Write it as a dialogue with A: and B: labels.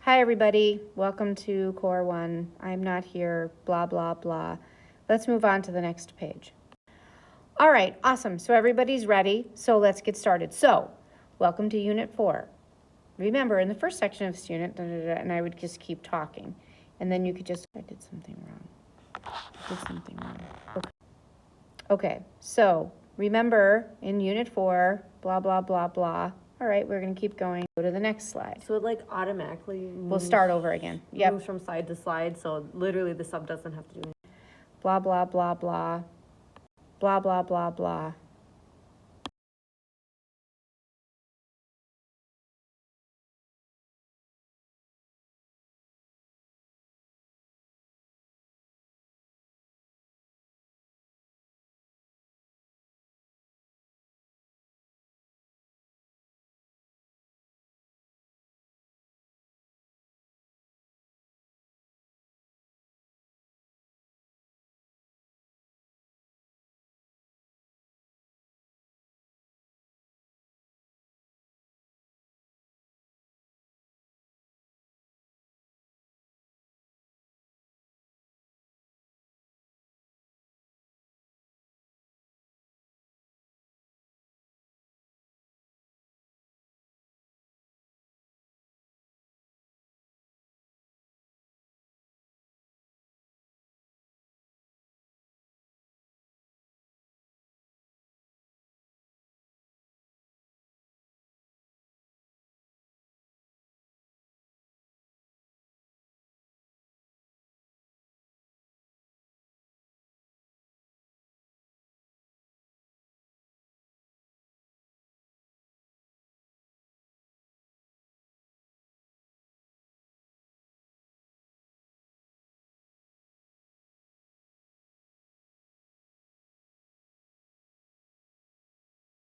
A: Hi, everybody. Welcome to Core 1. I'm not here, blah, blah, blah. Let's move on to the next page. All right, awesome. So everybody's ready. So let's get started. So, welcome to Unit 4. Remember, in the first section of this unit, and I would just keep talking. And then you could just, I did something wrong. Okay, so remember, in Unit 4, blah, blah, blah, blah. All right, we're going to keep going. Go to the next slide.
B: So it like automatically moves,
A: We'll start over again.
B: moves from slide to slide, so literally the sub doesn't have to do anything.
A: Blah, blah, blah, blah. Blah, blah, blah, blah.